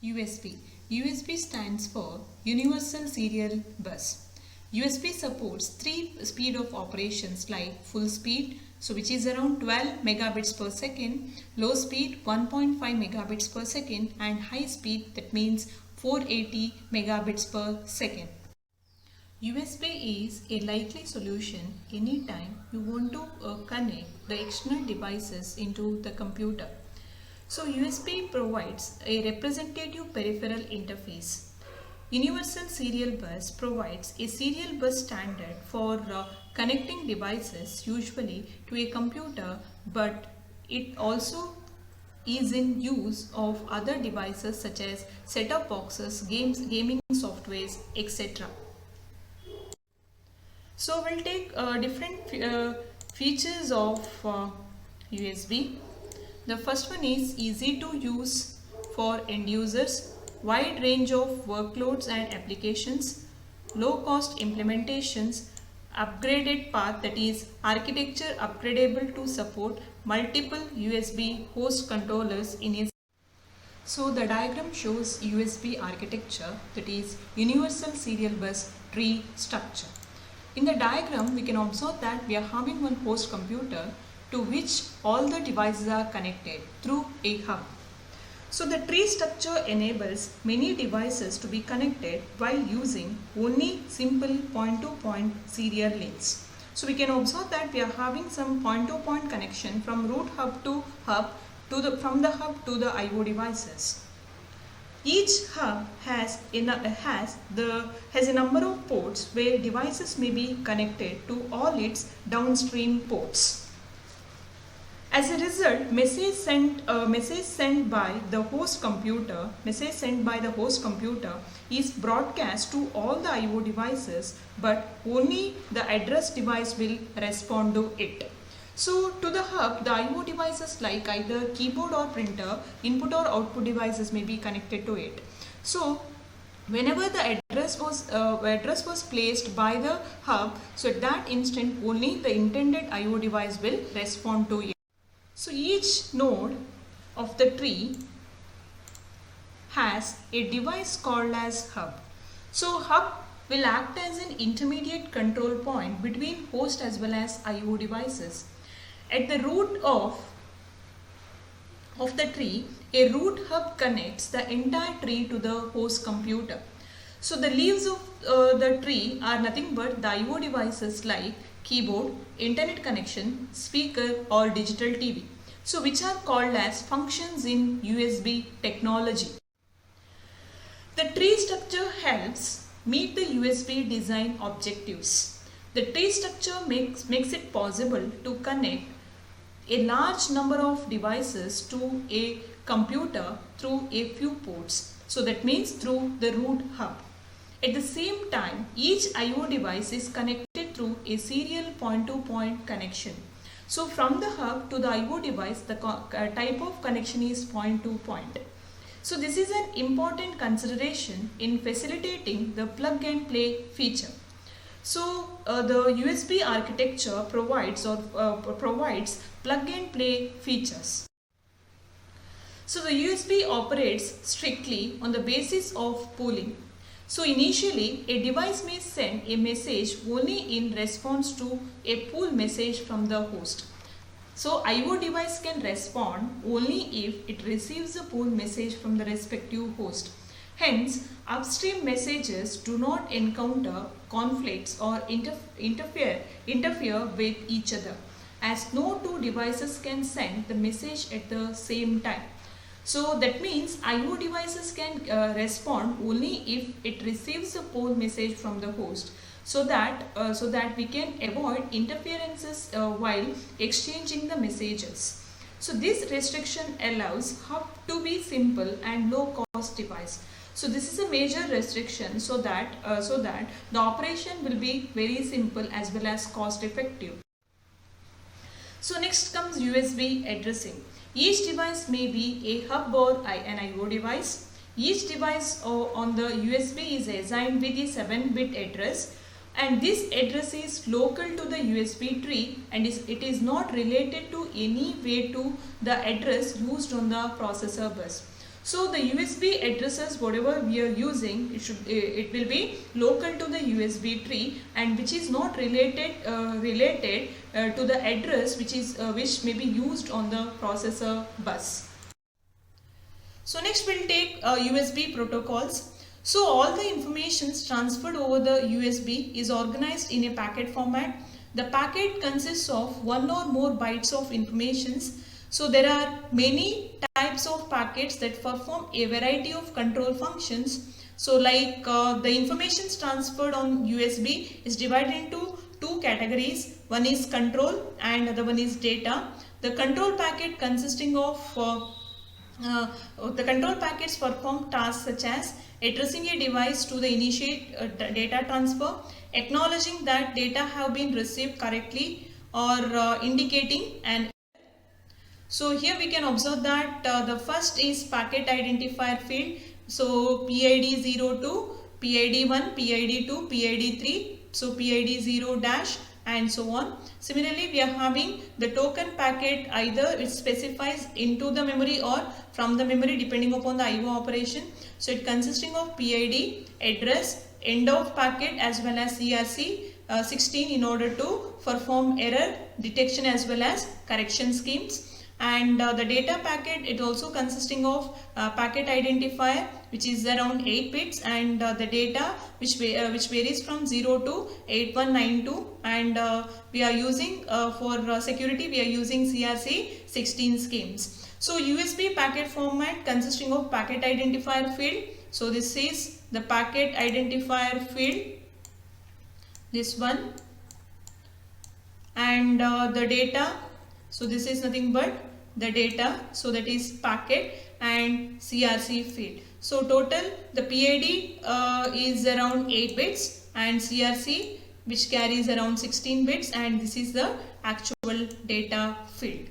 USB. USB stands for Universal Serial Bus. USB supports three speed of operations like full speed, so which is around 12 megabits per second, low speed 1.5 megabits per second, and high speed, that means 480 megabits per second. USB is a likely solution anytime you want to connect the external devices into the computer. So USB provides a representative peripheral interface. Universal Serial Bus provides a serial bus standard for connecting devices usually to a computer, but it also is in use of other devices such as set-top boxes, gaming softwares, etc. So we'll take different features of USB. The first one is easy to use for end users, wide range of workloads and applications, low cost implementations, upgraded path, that is architecture upgradable to support multiple USB host controllers in a. So the diagram shows USB architecture, that is Universal Serial Bus tree structure. In the diagram, we can observe that we are having one host computer to which all the devices are connected through a hub. So the tree structure enables many devices to be connected while using only simple point-to-point serial links. So we can observe that we are having some point-to-point connection from root hub to hub from the hub to the I/O devices. Each hub has a number of ports where devices may be connected to all its downstream ports. As a result, message sent by the host computer is broadcast to all the I/O devices, but only the address device will respond to it. So to the hub, the I/O devices like either keyboard or printer, input or output devices may be connected to it. So whenever the address was placed by the hub, so at that instant only the intended I/O device will respond to it. So each node of the tree has a device called as hub. So hub will act as an intermediate control point between host as well as I/O devices. At the root of the tree, a root hub connects the entire tree to the host computer. So the leaves of the tree are nothing but the I/O devices like keyboard, internet connection, speaker or digital TV. So which are called as functions in USB technology. The tree structure helps meet the USB design objectives. The tree structure makes it possible to connect a large number of devices to a computer through a few ports. So that means through the root hub. At the same time, each I/O device is connected through a serial point-to-point connection. So from the hub to the I/O device, the type of connection is point-to-point. So this is an important consideration in facilitating the plug and play feature. So the USB architecture provides plug and play features. So the USB operates strictly on the basis of pooling. So initially a device may send a message only in response to a pull message from the host. So I/O device can respond only if it receives a pull message from the respective host. Hence, upstream messages do not encounter conflicts or interfere with each other, as no two devices can send the message at the same time. So that means I/O devices can respond only if it receives a pull message from the host, so that we can avoid interferences while exchanging the messages. So this restriction allows hub to be simple and low cost device. So this is a major restriction so that the operation will be very simple as well as cost effective. So next comes USB addressing. Each device may be a hub or an I/O device. Each device on the USB is assigned with a 7-bit address, and this address is local to the USB tree and it is not related to any way to the address used on the processor bus. So the USB addresses, whatever we are using, it will be local to the USB tree, and which is not related to the address which may be used on the processor bus. So next we'll take USB protocols. So all the information transferred over the USB is organized in a packet format. The packet consists of one or more bytes of informations. So there are many types of packets that perform a variety of control functions. So like the information transferred on USB is divided into two categories. One is control and other one is data. The control packet consisting of the control packets perform tasks such as addressing a device to the initiate data transfer, acknowledging that data have been received correctly, or indicating an. So here we can observe that the first is packet identifier field. So PID 02, PID 1, PID 2, PID 3, so PID 0 dash and so on. Similarly, we are having the token packet, either it specifies into the memory or from the memory depending upon the IO operation. So it consisting of PID, address, end of packet as well as CRC 16 in order to perform error detection as well as correction schemes. And the data packet, it also consisting of packet identifier which is around 8 bits, and the data which varies from 0 to 8192, and we are using for security we are using CRC 16 schemes. So USB packet format consisting of packet identifier field. So this is the packet identifier field, this one, and the data. So this is nothing but the data, so that is packet and CRC field. So total the PID is around 8 bits and CRC which carries around 16 bits, and this is the actual data field.